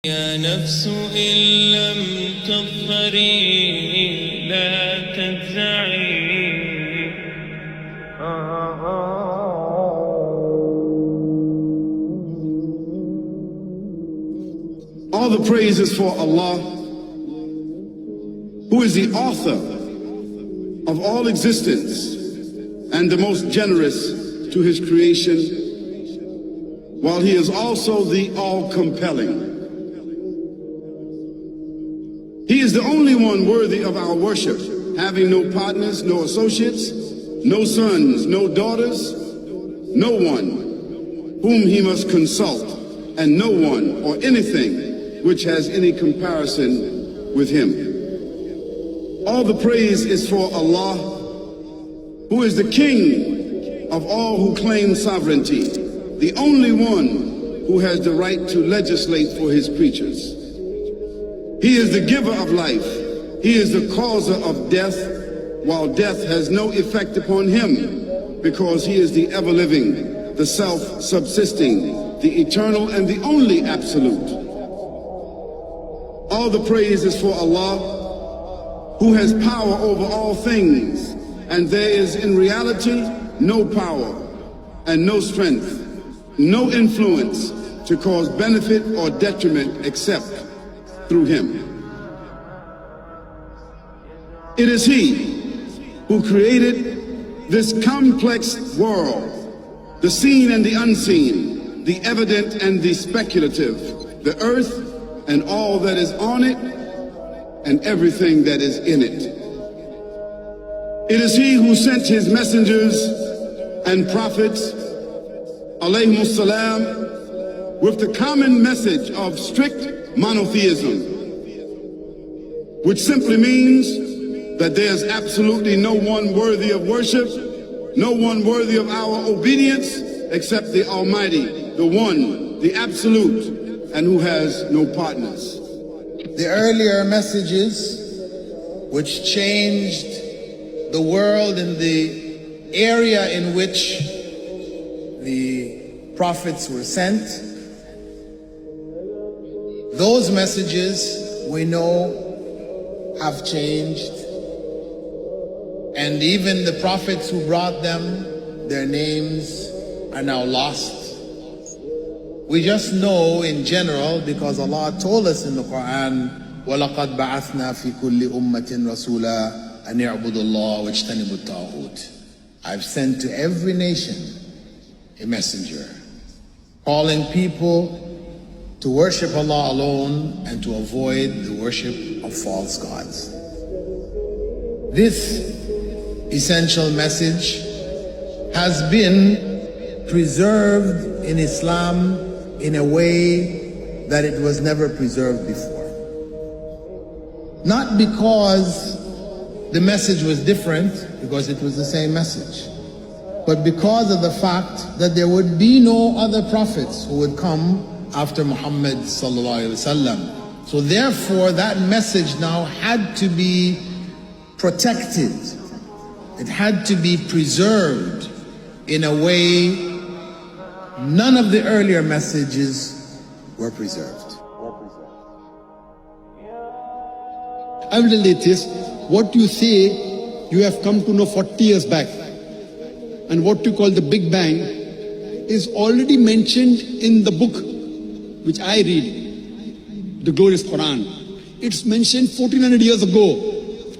يا نفس إن لم تظفري لا تجزعي. All the praise is for Allah, who is the author of all existence and the most generous to his creation, while he is also the all-compelling. He is the only one worthy of our worship, having no partners, no associates, no sons, no daughters, no one whom he must consult, and no one or anything which has any comparison with him. All the praise is for Allah, who is the King of all who claim sovereignty, the only one who has the right to legislate for his creatures. He is the giver of life. He is the causer of death, while death has no effect upon him, because he is the ever-living, the self-subsisting, the eternal and the only absolute. All the praise is for Allah, who has power over all things, and there is in reality no power and no strength, no influence to cause benefit or detriment except through him. It is he who created this complex world, the seen and the unseen, the evident and the speculative, the earth and all that is on it and everything that is in it. It is he who sent his messengers and prophets, alayhimus salam, with the common message of strict monotheism, which simply means that there's absolutely no one worthy of worship, no one worthy of our obedience except the Almighty, the One, the Absolute, and who has no partners. The earlier messages which changed the world in the area in which the prophets were sent, those messages we know have changed, and even the prophets who brought them, their names are now lost. We just know in general because Allah told us in the Quran, وَلَقَدْ بَعَثْنَا فِي كُلِّ أُمَّةٍ رَسُولًا أَنْ يَعْبُدُوا اللَّهَ وَاجْتَنِبُوا الطَّاغُوتَ. I've sent to every nation a messenger, calling people to worship Allah alone and to avoid the worship of false gods. This essential message has been preserved in Islam in a way that it was never preserved before. Not because the message was different, because it was the same message, but because of the fact that there would be no other prophets who would come after Muhammad sallallahu alaihi wasallam. So therefore that message now had to be protected. It had to be preserved in a way none of the earlier messages were preserved. I will relate this. What you say you have come to know 40 years back, and what you call the Big Bang is already mentioned in the book which I read, the glorious Quran. It's mentioned 1400 years ago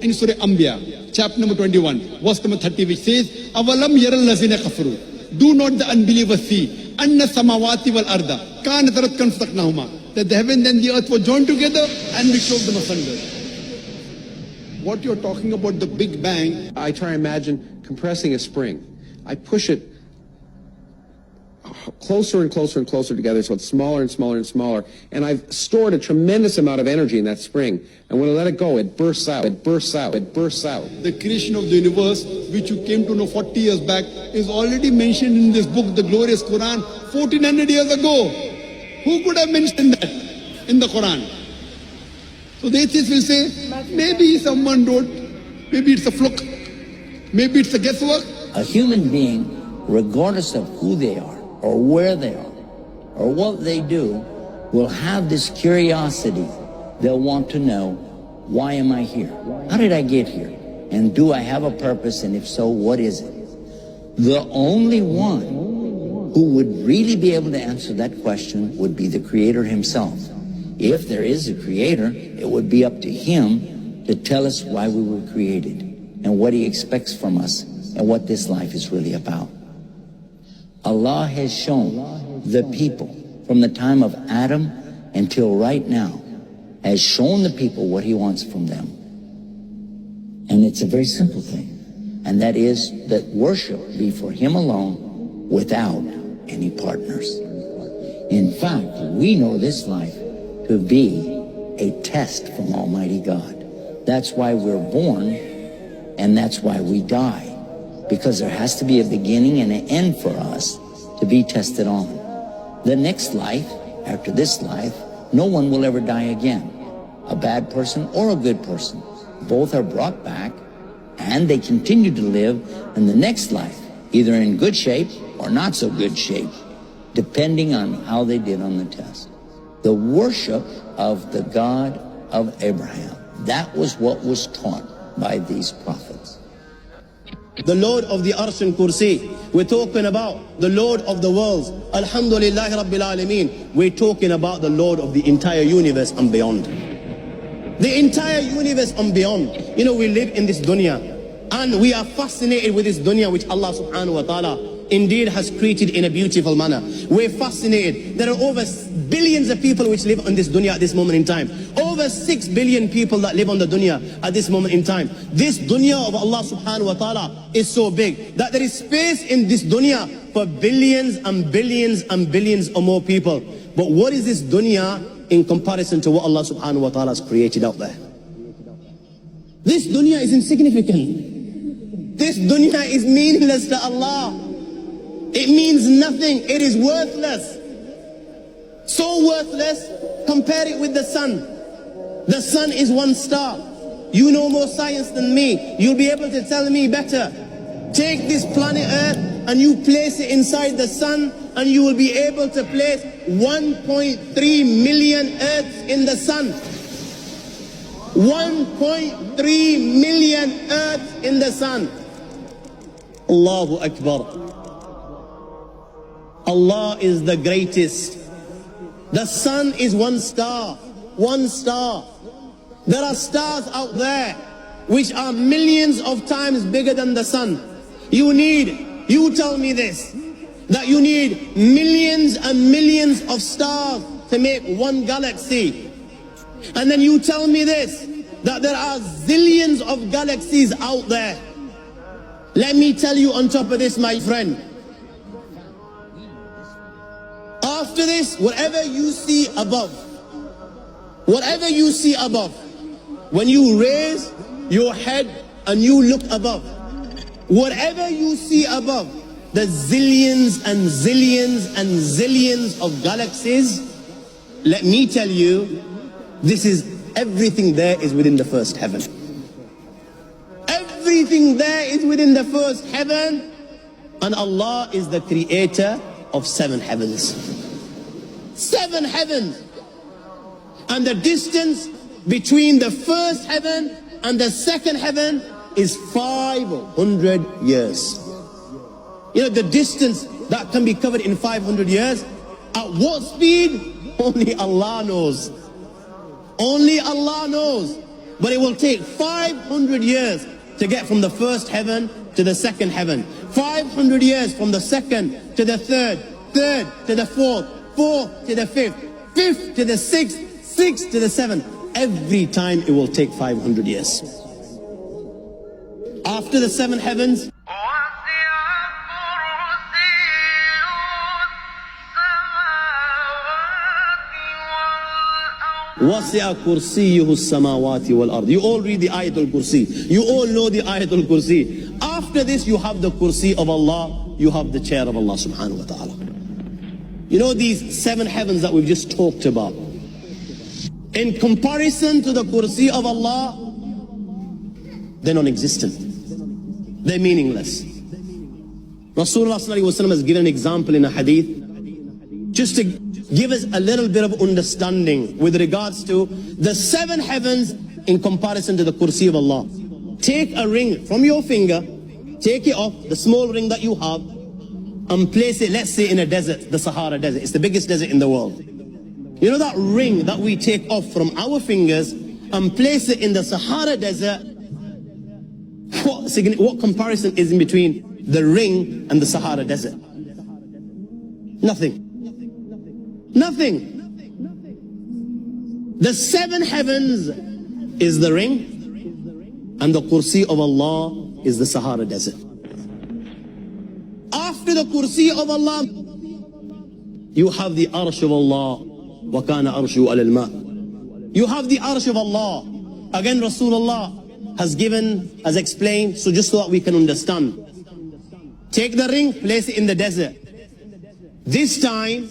in Surah Anbiya, chapter number 21, verse number 30, which says, Avalam yaral lazina kafaru. Do not the unbelievers see, anna samawati wal arda, kanat ratkan fataqnahuma, that the heaven and the earth were joined together and we clove them asunder. What you're talking about, the Big Bang, I try to imagine compressing a spring. I push it closer and closer and closer together, so it's smaller and smaller and smaller, and I've stored a tremendous amount of energy in that spring, and when I let it go, it bursts out, it bursts out, it bursts out. The creation of the universe, which you came to know 40 years back, is already mentioned in this book, the glorious Quran, 1400 years ago. Who could have mentioned that in the Quran? So the atheists will say, maybe someone wrote, maybe it's a fluke, maybe it's a guesswork. A human being, regardless of who they are, or where they are, or what they do, will have this curiosity. They'll want to know, why am I here? How did I get here? And do I have a purpose? And if so, what is it? The only one who would really be able to answer that question would be the Creator himself. If there is a Creator, it would be up to him to tell us why we were created and what he expects from us and what this life is really about. Allah has shown the people from the time of Adam until right now, has shown the people what he wants from them. And it's a very simple thing, and that is that worship be for him alone without any partners. In fact, we know this life to be a test from Almighty God. That's why we're born, and that's why we die, because there has to be a beginning and an end for us to be tested on. The next life, after this life, no one will ever die again. A bad person or a good person. Both are brought back, and they continue to live in the next life, either in good shape or not so good shape, depending on how they did on the test. The worship of the God of Abraham, that was what was taught by these prophets. The Lord of the Arsh and Kursi. We're talking about the Lord of the worlds. Alhamdulillah Rabbil Alameen. We're talking about the Lord of the entire universe and beyond. The entire universe and beyond. You know, we live in this dunya, and we are fascinated with this dunya which Allah subhanahu wa ta'ala indeed has created in a beautiful manner. We're fascinated. There are over billions of people which live on this dunya at this moment in time. Over 6 billion people that live on the dunya at this moment in time. This dunya of Allah subhanahu wa ta'ala is so big that there is space in this dunya for billions and billions and billions or more people. But what is this dunya in comparison to what Allah subhanahu wa ta'ala has created out there? This dunya is insignificant. This dunya is meaningless to Allah. It means nothing. It is worthless. So worthless, compare it with the sun. The sun is one star. You know more science than me. You'll be able to tell me better. Take this planet Earth and you place it inside the sun, and you will be able to place 1.3 million Earths in the sun. 1.3 million Earths in the sun. Allahu Akbar. Allah is the greatest. The sun is one star. One star. There are stars out there which are millions of times bigger than the sun. You tell me this, that you need millions and millions of stars to make one galaxy. And then you tell me this, that there are zillions of galaxies out there. Let me tell you on top of this, my friend, after this, whatever you see above, when you raise your head and you look above, whatever you see above, the zillions and zillions and zillions of galaxies, let me tell you, everything there is within the first heaven. Everything there is within the first heaven, and Allah is the creator of 7 heavens. 7 heavens. And the distance between the first heaven and the second heaven is 500 years. You know, the distance that can be covered in 500 years, at what speed? Only Allah knows. Only Allah knows. But it will take 500 years to get from the first heaven to the second heaven. 500 years from the second to the third, third to the fourth, fourth to the fifth, fifth to the sixth, sixth to the seventh. Every time it will take 500 years. After the 7 heavens, وَسِعَ كُرْسِيُّهُ السَّمَاوَاتِ وَالْأَرْضِ. You all read the Ayatul Kursi. You all know the Ayatul Kursi. After this, you have the Kursi of Allah. You have the chair of Allah subhanahu wa ta'ala. You know these 7 heavens that we've just talked about, in comparison to the Kursi of Allah, they're non-existent. They're meaningless. Rasulullah sallallahu alaihi wasallam has given an example in a hadith, just to give us a little bit of understanding with regards to the 7 heavens in comparison to the kursi of Allah. Take a ring from your finger, take it off, the small ring that you have, and place it, let's say, in a desert, the Sahara Desert. It's the biggest desert in the world. You know that ring that we take off from our fingers and place it in the Sahara Desert? What comparison is in between the ring and the Sahara Desert? Nothing. Nothing. The 7 heavens is the ring, and the kursi of Allah is the Sahara Desert. After the kursi of Allah, you have the arsh of Allah. وَكَانَ أَرْشُهُ عَلَى الْمَاءِ. You have the arsh of Allah. Again, Rasulullah has explained, so just so that we can understand. Take the ring, place it in the desert. This time,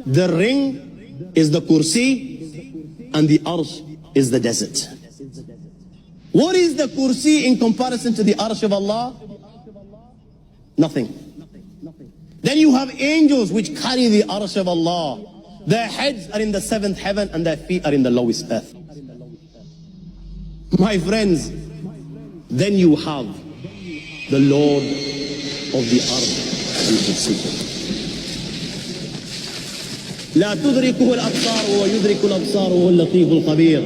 the ring is the kursi and the arsh is the desert. What is the kursi in comparison to the arsh of Allah? Nothing. Then you have angels which carry the arsh of Allah. Their heads are in the 7th heaven and their feet are in the lowest earth. My friends, then you have the Lord of the earth and kursi. لا تدركه الأبصار وهو يدرك الأبصار وهو اللطيف الخبير.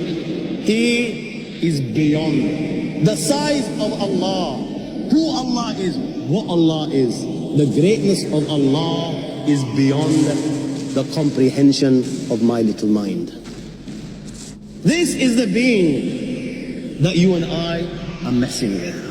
He is beyond the size of Allah, who Allah is, what Allah is. The greatness of Allah is beyond the comprehension of my little mind. This is the being that you and I are messing with.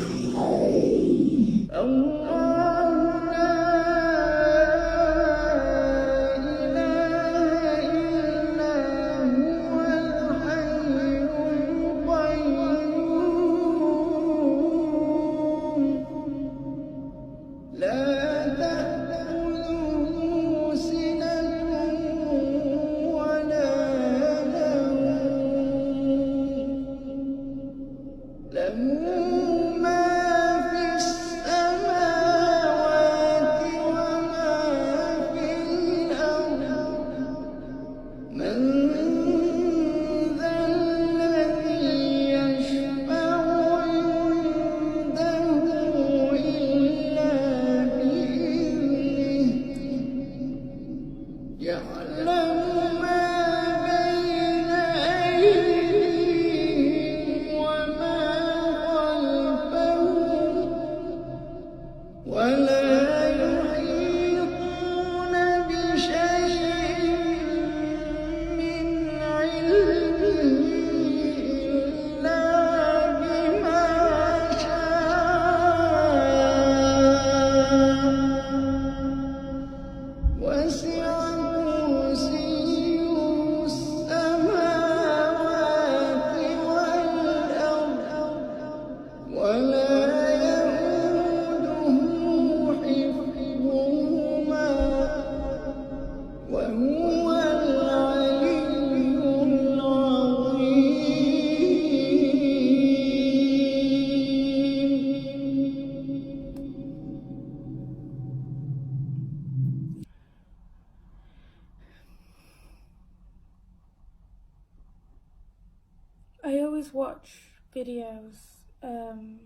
I always watch videos and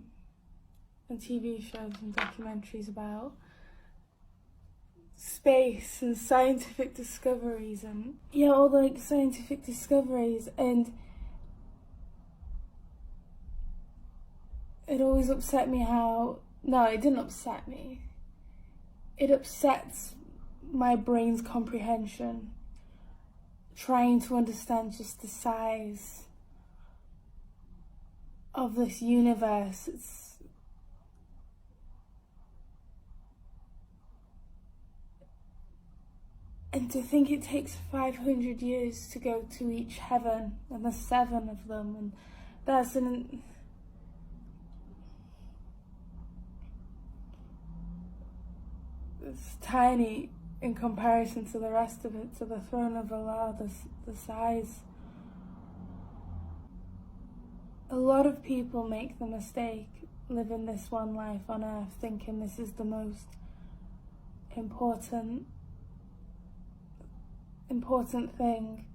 TV shows and documentaries about space and scientific discoveries and all the scientific discoveries, and it always upset me how, no, it didn't upset me, it upsets my brain's comprehension trying to understand just the size of this universe. And to think it takes 500 years to go to each heaven, and there's 7 of them, and that's it's tiny in comparison to the rest of it, to the throne of Allah, the size. A lot of people make the mistake living this one life on earth thinking this is the most important important thing,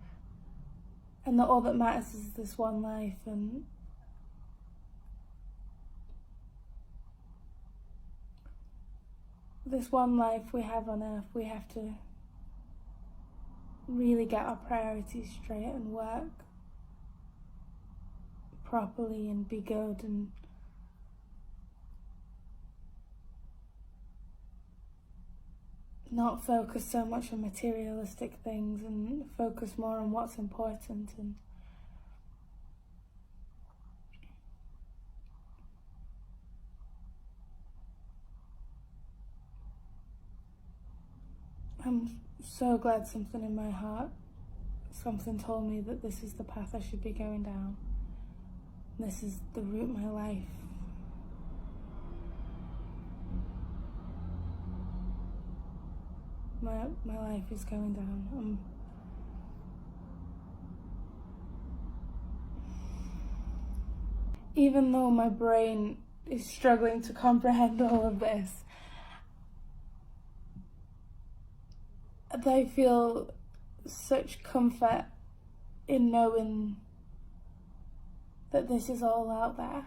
and that all that matters is this one life, and this one life we have on earth, we have to really get our priorities straight and work properly and be good, and not focus so much on materialistic things and focus more on what's important. And I'm so glad something in my heart, something told me that this is the path I should be going down. This is the route my life my life is going down. Even though my brain is struggling to comprehend all of this, I feel such comfort in knowing that this is all out there.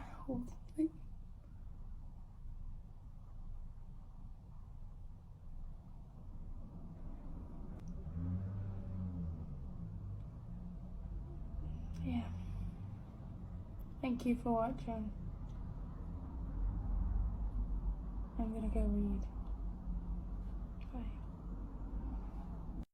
Yeah. Thank you for watching. I'm gonna go read.